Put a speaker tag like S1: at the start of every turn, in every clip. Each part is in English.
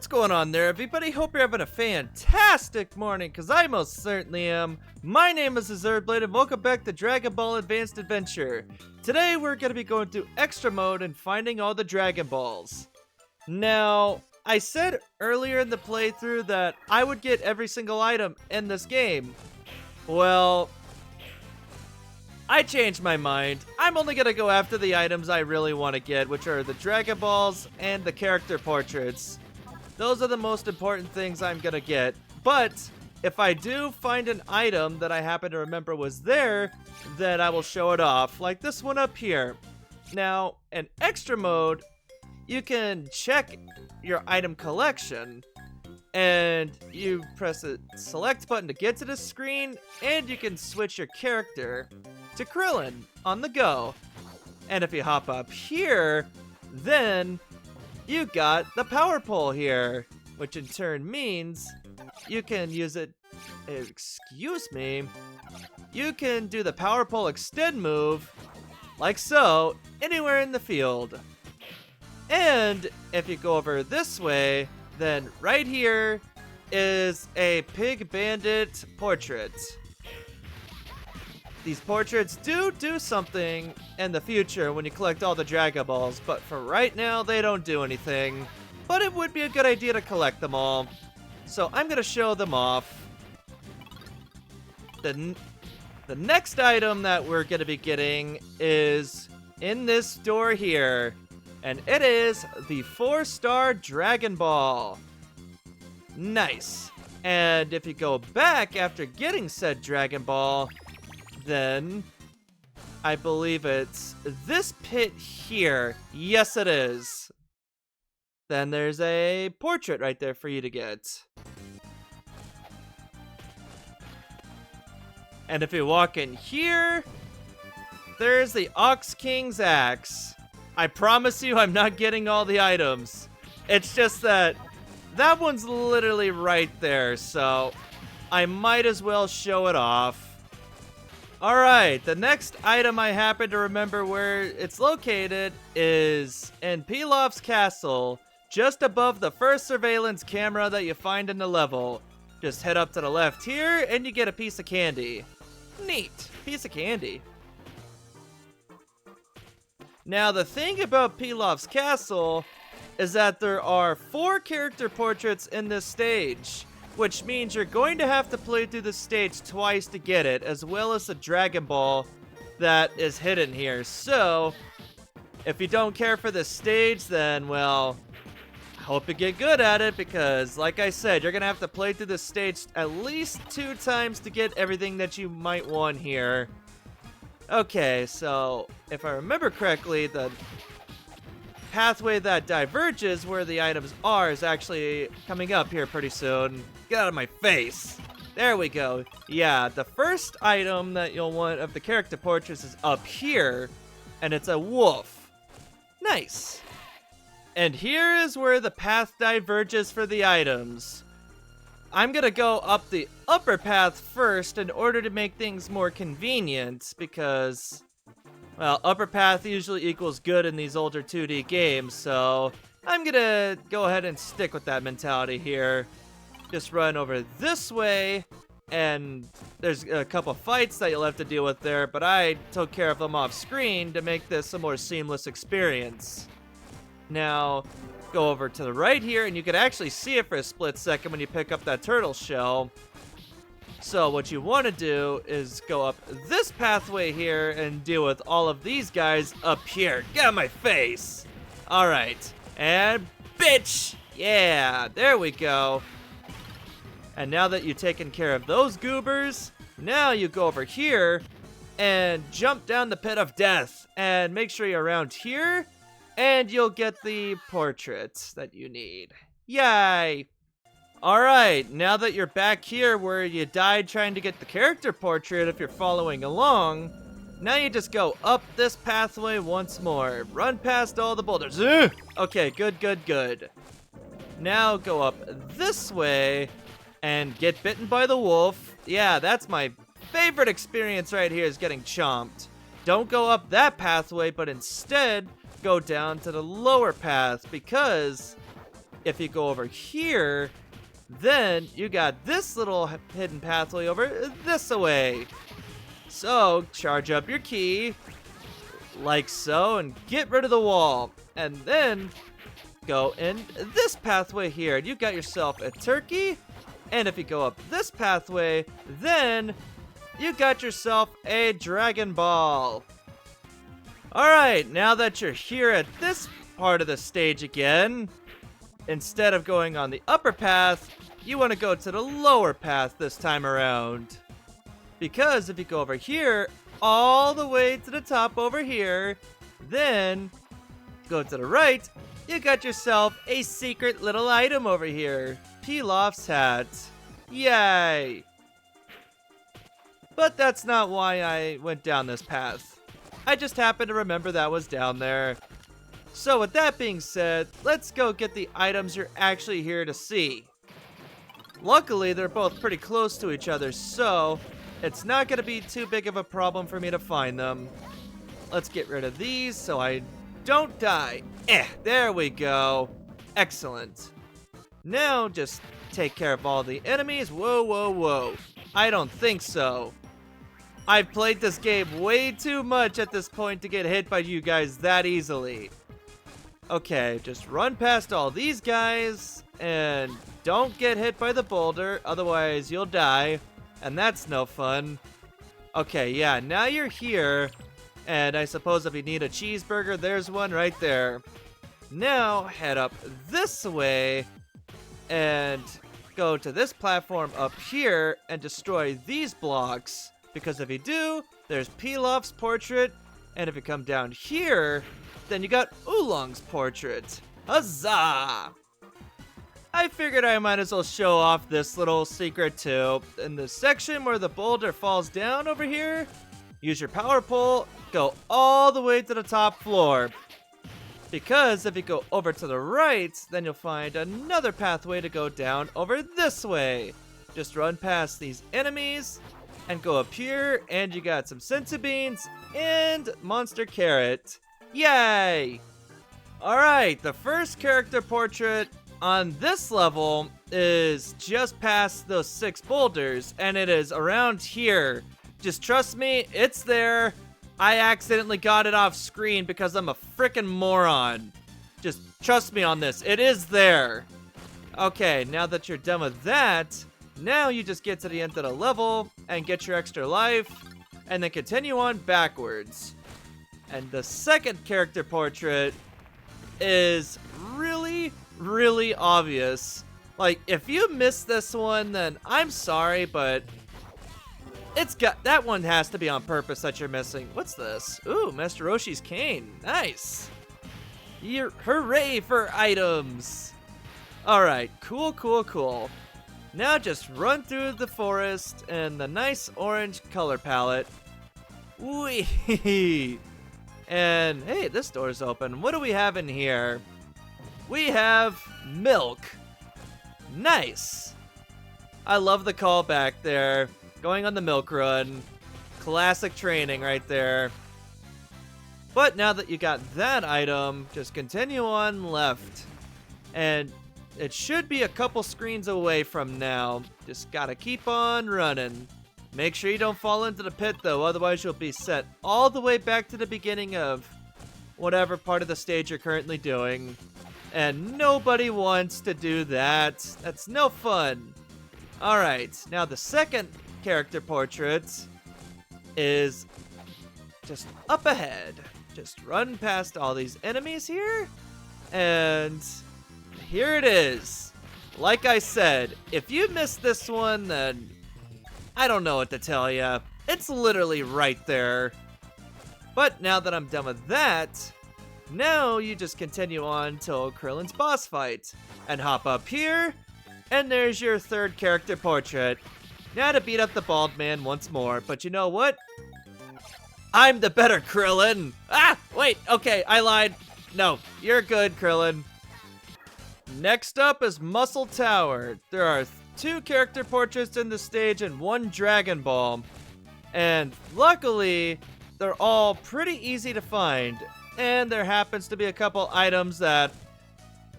S1: What's going on there, everybody? Hope you're having a fantastic morning, because I most certainly am. My name is Azurblade, and welcome back to Dragon Ball Advanced Adventure. Today, we're going to be going through Extra Mode and finding all the Dragon Balls. Now, I said earlier in the playthrough that I would get every single item in this game. Well, I changed my mind. I'm only going to go after the items I really want to get, which are the Dragon Balls and the character portraits. Those are the most important things I'm gonna get. But if I do find an item that I happen to remember was there, then I will show it off, like this one up here. Now, in Extra Mode, you can check your item collection, and you press the select button to get to the screen, and you can switch your character to Krillin on the go. And if you hop up here, then you got the power pole here, which in turn means you can use it, you can do the power pole extend move, like so, anywhere in the field. And if you go over this way, then right here is a Pig Bandit portrait. These portraits do something in the future when you collect all the Dragon Balls, but for right now, they don't do anything. But it would be a good idea to collect them all. So I'm going to show them off. The next item that we're going to be getting is in this door here. And it is the 4-star Dragon Ball. Nice. And if you go back after getting said Dragon Ball, then I believe it's this pit here. Yes, it is. Then there's a portrait right there for you to get. And if you walk in here, there's the Ox King's axe. I promise you I'm not getting all the items. It's just that one's literally right there, so I might as well show it off. Alright, the next item I happen to remember where it's located is in Pilaf's castle, just above the first surveillance camera that you find in the level. Just head up to the left here, and you get a piece of candy. Neat, piece of candy. Now, the thing about Pilaf's castle is that there are 4 character portraits in this stage, which means you're going to have to play through the stage twice to get it, as well as the Dragon Ball that is hidden here. So, if you don't care for this stage, then, well, I hope you get good at it, because, like I said, you're going to have to play through this stage at least 2 times to get everything that you might want here. Okay, so, if I remember correctly, the pathway that diverges where the items are is actually coming up here pretty soon. Get out of my face. There we go. Yeah, the first item that you'll want of the character portraits is up here, and it's a wolf. Nice. And here is where the path diverges for the items. I'm gonna go up the upper path first in order to make things more convenient, because, well, upper path usually equals good in these older 2D games, so I'm gonna go ahead and stick with that mentality here. Just run over this way, and there's a couple fights that you'll have to deal with there, but I took care of them off screen to make this a more seamless experience. Now, go over to the right here, and you can actually see it for a split second when you pick up that turtle shell. So what you want to do is go up this pathway here and deal with all of these guys up here. Get out of my face! Alright, and bitch! Yeah, there we go. And now that you've taken care of those goobers, now you go over here and jump down the pit of death. And make sure you're around here, and you'll get the portraits that you need. Yay! Alright, now that you're back here where you died trying to get the character portrait if you're following along, now you just go up this pathway once more. Run past all the boulders. Ugh! Okay, good. Now go up this way and get bitten by the wolf. Yeah, that's my favorite experience right here, is getting chomped. Don't go up that pathway, but instead go down to the lower path, because if you go over here, then you got this little hidden pathway over this way. So charge up your key, like so, and get rid of the wall. And then go in this pathway here. You got yourself a turkey. And if you go up this pathway, then you got yourself a Dragon Ball. Alright, now that you're here at this part of the stage again, instead of going on the upper path, you want to go to the lower path this time around. Because if you go over here, all the way to the top over here, then go to the right, you got yourself a secret little item over here. Pilaf's hat. Yay! But that's not why I went down this path. I just happened to remember that was down there. So with that being said, let's go get the items you're actually here to see. Luckily, they're both pretty close to each other, so it's not going to be too big of a problem for me to find them. Let's get rid of these so I don't die. There we go. Excellent. Now, just take care of all the enemies. Whoa, whoa, whoa. I don't think so. I've played this game way too much at this point to get hit by you guys that easily. Okay, just run past all these guys and don't get hit by the boulder, otherwise you'll die, and that's no fun. Okay, yeah, now you're here, and I suppose if you need a cheeseburger, there's one right there. Now, head up this way, and go to this platform up here, and destroy these blocks, because if you do, there's Pilaf's portrait, and if you come down here, then you got Oolong's portrait. Huzzah! I figured I might as well show off this little secret too. In the section where the boulder falls down over here, use your power pole, go all the way to the top floor. Because if you go over to the right, then you'll find another pathway to go down over this way. Just run past these enemies and go up here, and you got some senzu beans and monster carrot. Yay! Alright, the first character portrait on this level is just past those 6 boulders, and it is around here. Just trust me, it's there. I accidentally got it off screen because I'm a freaking moron. Just trust me on this, it is there. Okay, now that you're done with that, now you just get to the end of the level and get your extra life, and then continue on backwards. And the second character portrait is really obvious. Like, if you missed this one, then I'm sorry, but that one has to be on purpose that you're missing. What's this? Ooh, Master Roshi's cane. Nice. Hooray for items. Alright, cool. Now just run through the forest in the nice orange color palette. Whee! And hey, this door's open. What do we have in here? We have milk. Nice. I love the callback there. Going on the milk run. Classic training right there. But now that you got that item, just continue on left. And it should be a couple screens away from now. Just gotta keep on running. Make sure you don't fall into the pit though, otherwise you'll be set all the way back to the beginning of whatever part of the stage you're currently doing. And nobody wants to do that. That's no fun. Alright, now the second character portrait is just up ahead. Just run past all these enemies here, and here it is. Like I said, if you missed this one, then I don't know what to tell ya. It's literally right there. But now that I'm done with that, now you just continue on till Krillin's boss fight. And hop up here, and there's your third character portrait. Now to beat up the bald man once more, but you know what? I'm the better Krillin! Ah! Wait, okay, I lied. No, you're good, Krillin. Next up is Muscle Tower. There are 2 character portraits in the stage and 1 Dragon Ball. And luckily, they're all pretty easy to find. And there happens to be a couple items that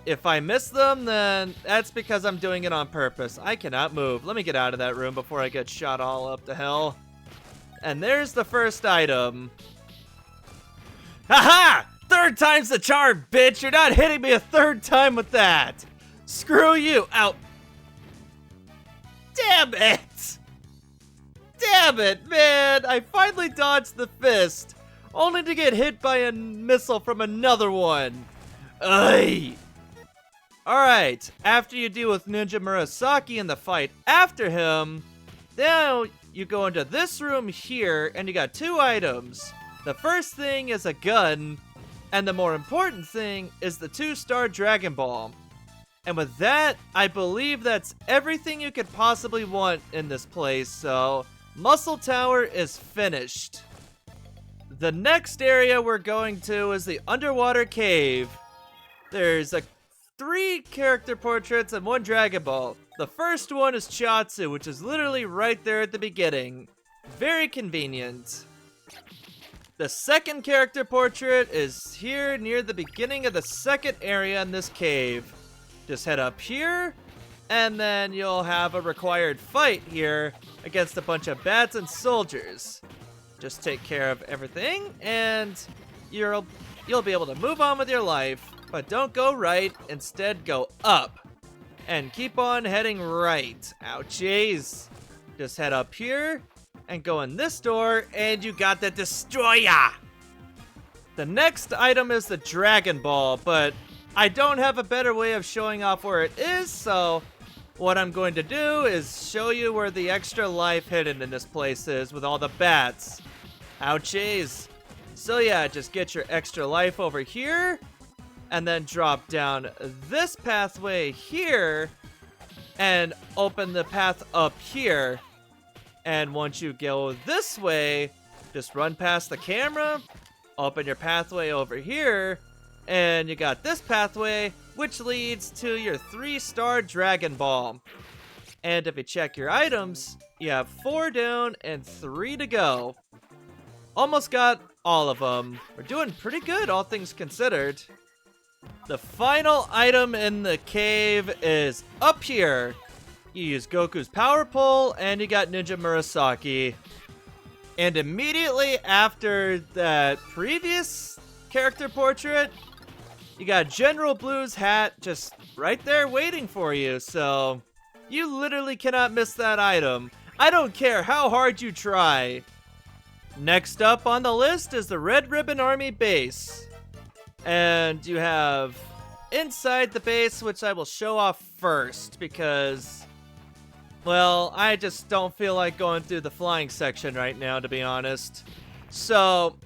S1: if I miss them, then that's because I'm doing it on purpose. I cannot move. Let me get out of that room before I get shot all up to hell. And there's the first item. Haha! Third time's the charm, bitch! You're not hitting me a third time with that! Screw you! Ow! Damn it! Damn it, man! I finally dodged the fist, only to get hit by a missile from another one. Ugh! Alright, after you deal with Ninja Murasaki in the fight after him, now you go into this room here, and you got 2 items. The first thing is a gun, and the more important thing is the 2-star Dragon Ball. And with that, I believe that's everything you could possibly want in this place, so Muscle Tower is finished. The next area we're going to is the underwater cave. There's 3 character portraits and 1 Dragon Ball. The first one is Chiatsu, which is literally right there at the beginning. Very convenient. The second character portrait is here near the beginning of the second area in this cave. Just head up here, and then you'll have a required fight here against a bunch of bats and soldiers. Just take care of everything, and you'll be able to move on with your life, but don't go right, instead go up. And keep on heading right. Ouchies. Just head up here, and go in this door, and you got the Destroyer! The next item is the Dragon Ball, but I don't have a better way of showing off where it is, so what I'm going to do is show you where the extra life hidden in this place is with all the bats. Ouchies. So yeah, just get your extra life over here, and then drop down this pathway here, and open the path up here. And once you go this way, just run past the camera, open your pathway over here, and you got this pathway, which leads to your 3-star Dragon Ball. And if you check your items, you have 4 down and 3 to go. Almost got all of them. We're doing pretty good, all things considered. The final item in the cave is up here. You use Goku's Power Pole, and you got Ninja Murasaki. And immediately after that previous character portrait, you got General Blue's hat just right there waiting for you, so you literally cannot miss that item. I don't care how hard you try. Next up on the list is the Red Ribbon Army base. And you have inside the base, which I will show off first because, well, I just don't feel like going through the flying section right now, to be honest. So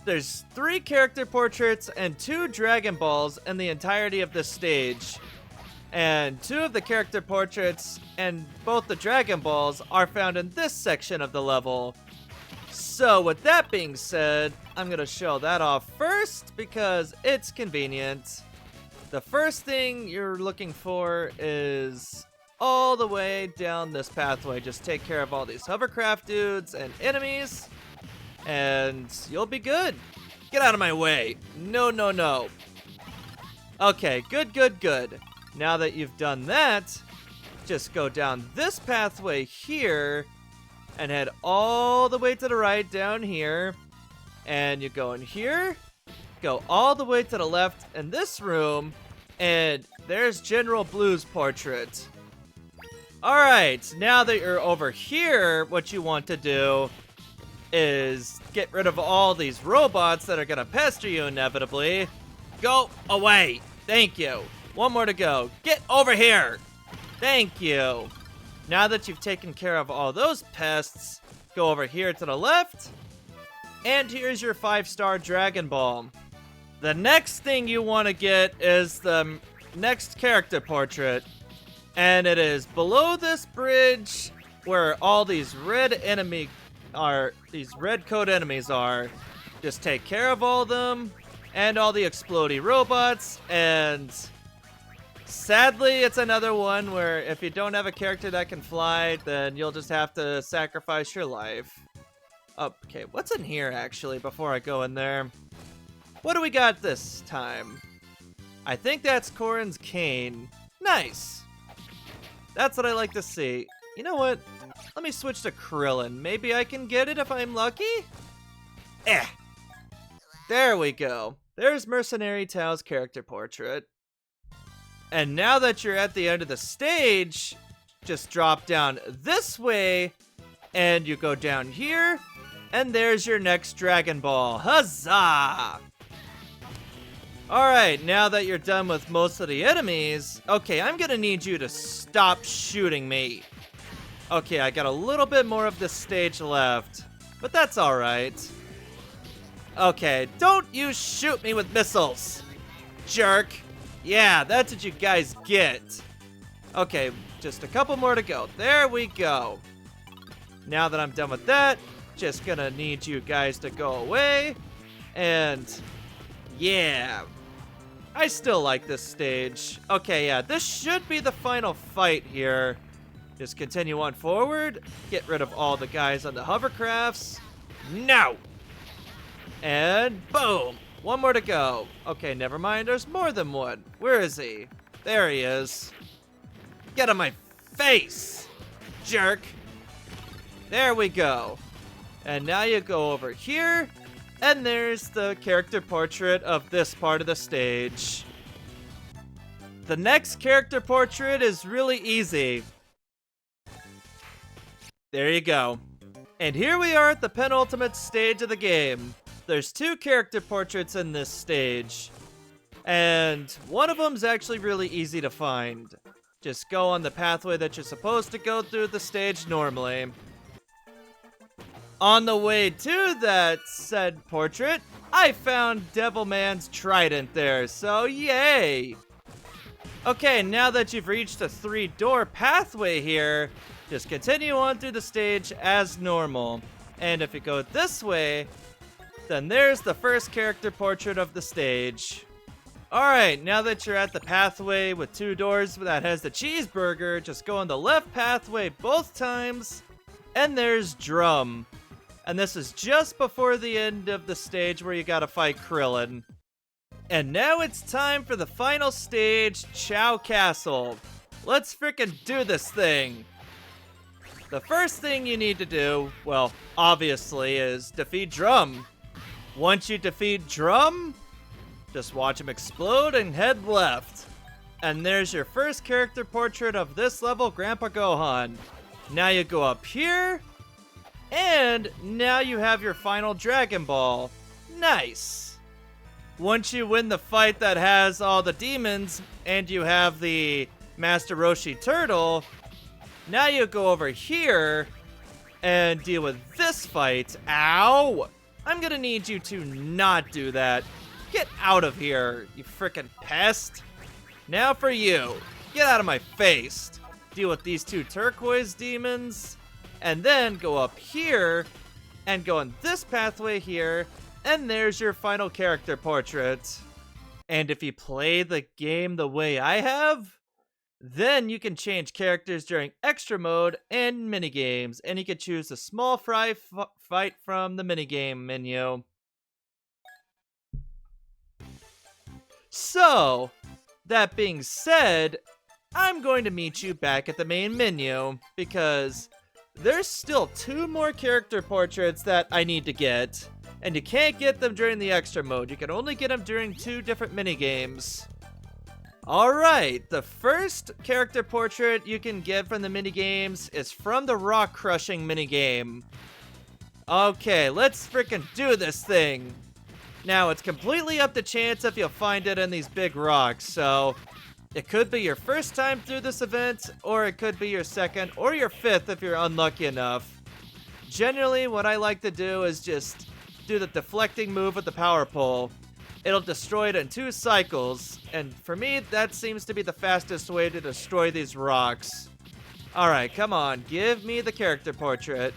S1: there's 3 character portraits and 2 Dragon Balls in the entirety of this stage. And 2 of the character portraits and both the Dragon Balls are found in this section of the level. So with that being said, I'm going to show that off first because it's convenient. The first thing you're looking for is all the way down this pathway. Just take care of all these hovercraft dudes and enemies, and you'll be good. Get out of my way. No, no, no. Okay, good, good, good. Now that you've done that, just go down this pathway here and head all the way to the right down here. And you go in here, go all the way to the left in this room, and there's General Blue's portrait. Alright, now that you're over here, what you want to do is get rid of all these robots that are gonna pester you inevitably. Go away. Thank you. One more to go. Get over here. Thank you. Now that you've taken care of all those pests, go over here to the left. And here's your 5-star Dragon Ball. The next thing you want to get is the next character portrait. And it is below this bridge where all these red code enemies are. Just take care of all of them and all the explodey robots, and sadly it's another one where if you don't have a character that can fly, then you'll just have to sacrifice your life. Okay, what's in here actually before I go in there? What do we got this time? I think that's Corrin's cane. Nice. That's what I like to see. You know what? Let me switch to Krillin. Maybe I can get it if I'm lucky? Eh. There we go. There's Mercenary Tao's character portrait. And now that you're at the end of the stage, just drop down this way, and you go down here, and there's your next Dragon Ball. Huzzah! Alright, now that you're done with most of the enemies, okay, I'm gonna need you to stop shooting me. Okay, I got a little bit more of this stage left, but that's alright. Okay, don't you shoot me with missiles, jerk. Yeah, that's what you guys get. Okay, just a couple more to go. There we go. Now that I'm done with that, just gonna need you guys to go away. And yeah, I still like this stage. Okay, yeah, this should be the final fight here. Just continue on forward. Get rid of all the guys on the hovercrafts. No! And boom! One more to go. Okay, never mind. There's more than one. Where is he? There he is. Get on my face, jerk. There we go. And now you go over here, and there's the character portrait of this part of the stage. The next character portrait is really easy. There you go. And here we are at the penultimate stage of the game. There's two character portraits in this stage, and one of them's actually really easy to find. Just go on the pathway that you're supposed to go through the stage normally. On the way to that said portrait, I found Devilman's trident there, so yay! Okay, now that you've reached the 3-door pathway here, just continue on through the stage as normal. And if you go this way, then there's the first character portrait of the stage. Alright, now that you're at the pathway with 2 doors that has the cheeseburger, just go on the left pathway both times, and there's Drum. And this is just before the end of the stage where you gotta fight Krillin. And now it's time for the final stage, Chao Castle. Let's frickin' do this thing! The first thing you need to do, well, obviously, is defeat Drum. Once you defeat Drum, just watch him explode and head left. And there's your first character portrait of this level, Grandpa Gohan. Now you go up here, and now you have your final Dragon Ball. Nice! Once you win the fight that has all the demons, and you have the Master Roshi Turtle, now you go over here and deal with this fight. Ow! I'm gonna need you to not do that. Get out of here, you frickin' pest. Now for you. Get out of my face. Deal with these 2 turquoise demons. And then go up here and go on this pathway here. And there's your final character portrait. And if you play the game the way I have, then you can change characters during extra mode and minigames, and you can choose a small fry fight from the minigame menu. So, that being said, I'm going to meet you back at the main menu, because there's still 2 more character portraits that I need to get, and you can't get them during the extra mode. You can only get them during 2 different minigames. Alright, the first character portrait you can get from the minigames is from the rock crushing minigame. Okay, let's frickin' do this thing. Now, it's completely up to chance if you'll find it in these big rocks, so it could be your first time through this event, or it could be your second or your 5th if you're unlucky enough. Generally, what I like to do is just do the deflecting move with the power pole. It'll destroy it in 2 cycles, and for me, that seems to be the fastest way to destroy these rocks. Alright, come on, give me the character portrait.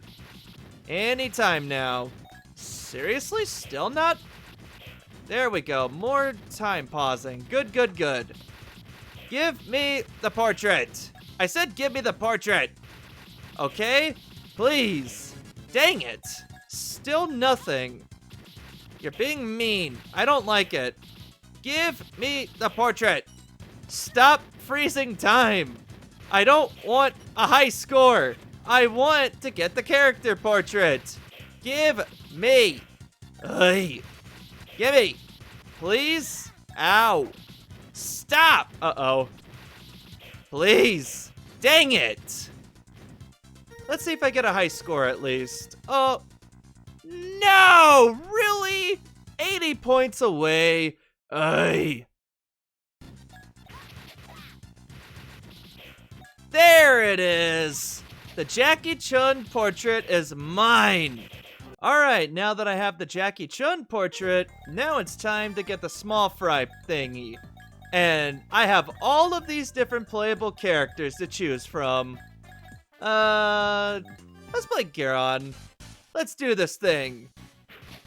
S1: Anytime now. Seriously? Still not? There we go, more time pausing. Good, good, good. Give me the portrait. I said give me the portrait. Okay? Please. Dang it. Still nothing. You're being mean. I don't like it. Give me the portrait. Stop freezing time. I don't want a high score. I want to get the character portrait. Give me. Hey. Give me. Please? Ow. Stop. Uh-oh. Please. Dang it. Let's see if I get a high score at least. Oh. No! Really? 80 points away. Ay. There it is. The Jackie Chun portrait is mine. Alright, now that I have the Jackie Chun portrait, now it's time to get the small fry thingy. And I have all of these different playable characters to choose from. Let's play Giron. Let's do this thing.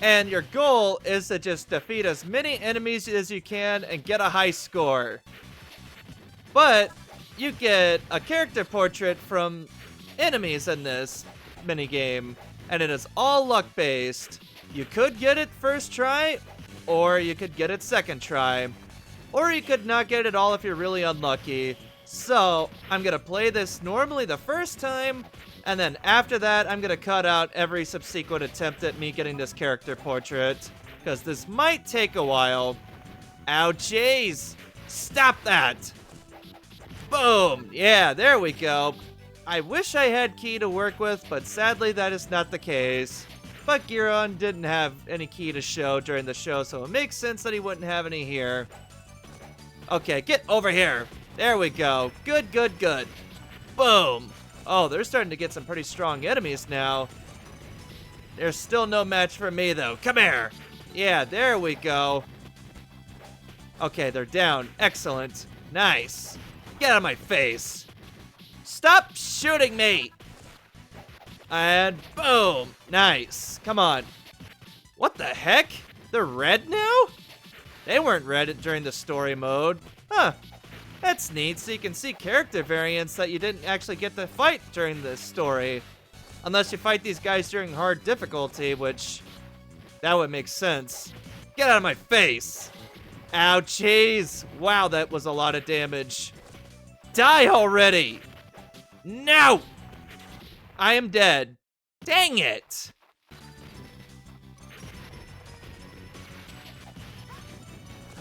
S1: And your goal is to just defeat as many enemies as you can and get a high score. But you get a character portrait from enemies in this minigame, and it is all luck-based. You could get it first try, or you could get it second try. Or you could not get it all if you're really unlucky. So, I'm gonna play this normally the first time, and then after that, I'm gonna cut out every subsequent attempt at me getting this character portrait, because this might take a while. Ow, jeez! Stop that! Boom! Yeah, there we go. I wish I had Ki to work with, but sadly that is not the case. But Giron didn't have any Ki to show during the show, so it makes sense that he wouldn't have any here. Okay, get over here. There we go. Good, good, good. Boom! Oh, they're starting to get some pretty strong enemies now. There's still no match for me, though. Come here! Yeah, there we go. Okay, they're down. Excellent. Nice. Get out of my face. Stop shooting me! And boom! Nice. Come on. What the heck? They're red now? They weren't red during the story mode. Huh. That's neat, so you can see character variants that you didn't actually get to fight during the story. Unless you fight these guys during hard difficulty, which... that would make sense. Get out of my face! Ow, jeez! Wow, that was a lot of damage. Die already! No! I am dead. Dang it!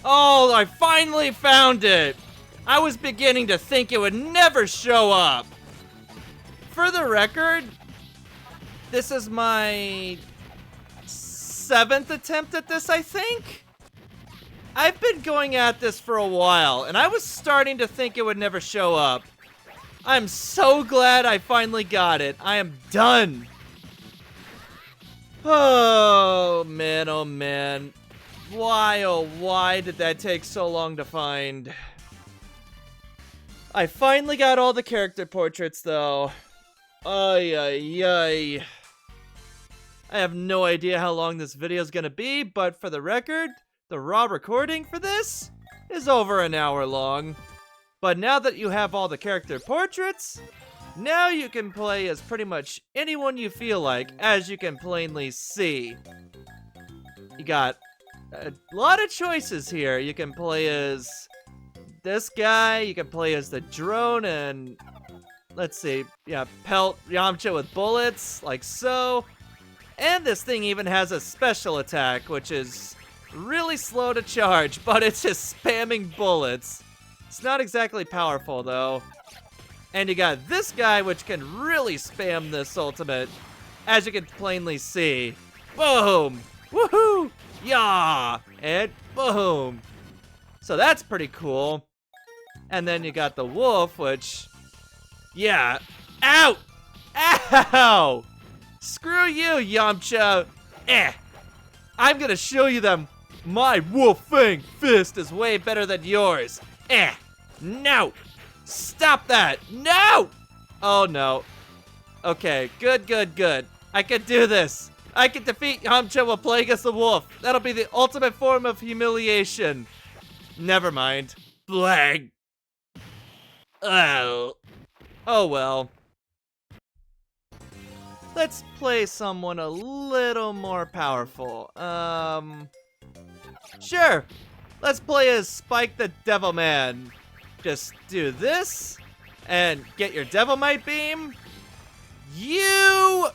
S1: Oh, I finally found it! I was beginning to think it would never show up. For the record, this is my 7th attempt at this, I think? I've been going at this for a while, and I was starting to think it would never show up. I'm so glad I finally got it. I am done. Oh, man, oh, man. Why, oh, why did that take so long to find? I finally got all the character portraits, though. Ay, ay, ay. I have no idea how long this video is gonna be, but for the record, the raw recording for this is over an hour long. But now that you have all the character portraits, now you can play as pretty much anyone you feel like, as you can plainly see. You got a lot of choices here. You can play as this guy, you can play as the drone, and let's see, yeah, pelt Yamcha with bullets, like so. And this thing even has a special attack, which is really slow to charge, but it's just spamming bullets. It's not exactly powerful, though. And you got this guy, which can really spam this ultimate, as you can plainly see. Boom! Woohoo! Yeah! And boom! So that's pretty cool. And then you got the wolf, which... yeah. Ow! Ow! Screw you, Yamcha! I'm gonna show you them. My Wolf Fang fist is way better than yours. No! Stop that! No! Oh no. Okay, good, good, good. I can do this. I can defeat Yamcha while playing as the wolf. That'll be the ultimate form of humiliation. Never mind. Blag. Oh. Oh well. Let's play someone a little more powerful. Sure. let's play as Spike the Devilman. Just do this, and get your Devilmite Beam. You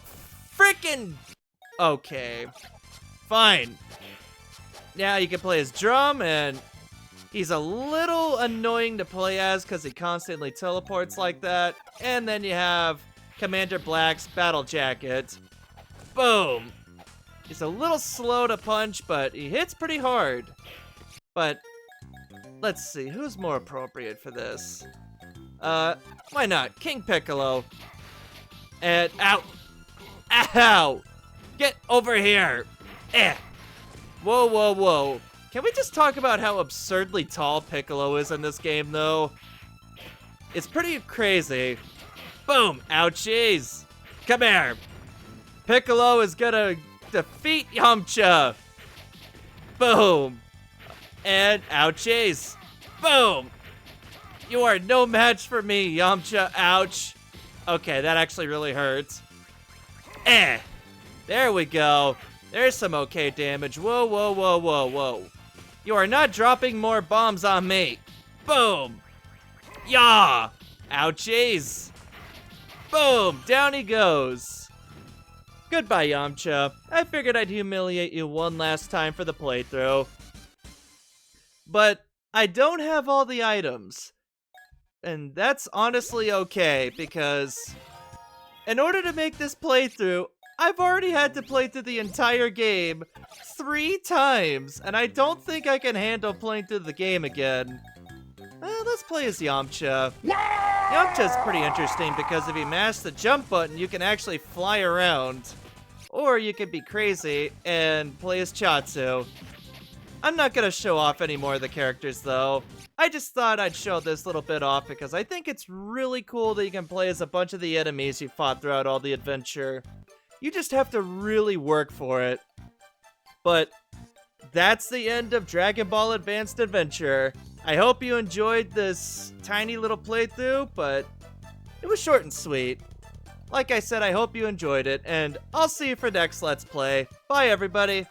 S1: freaking... Okay. Fine. Now you can play as Drum, and he's a little annoying to play as because he constantly teleports like that. And then you have Commander Black's Battle Jacket. Boom. He's a little slow to punch, but he hits pretty hard. But let's see, who's more appropriate for this? Why not? King Piccolo. And ow. Ow! Get over here. Eh. Whoa, whoa, whoa. Can we just talk about how absurdly tall Piccolo is in this game, though? It's pretty crazy. Boom! Ouchies! Come here! Piccolo is gonna defeat Yamcha! Boom! And ouchies! Boom! You are no match for me, Yamcha. Ouch! Okay, that actually really hurts. Eh! There we go. There's some okay damage. Whoa, whoa, whoa, whoa, whoa. You are not dropping more bombs on me. Boom! Yah! Ouchies! Boom! Down he goes. Goodbye, Yamcha. I figured I'd humiliate you one last time for the playthrough. But I don't have all the items. And that's honestly okay, because in order to make this playthrough, I've already had to play through the entire game 3 times, and I don't think I can handle playing through the game again. Let's play as Yamcha. Yamcha's pretty interesting because if you mash the jump button, you can actually fly around. Or you could be crazy and play as Chaozu. I'm not gonna show off any more of the characters though. I just thought I'd show this little bit off because I think it's really cool that you can play as a bunch of the enemies you fought throughout all the adventure. You just have to really work for it. But that's the end of Dragon Ball Advanced Adventure. I hope you enjoyed this tiny little playthrough, but it was short and sweet. Like I said, I hope you enjoyed it, and I'll see you for next Let's Play. Bye, everybody!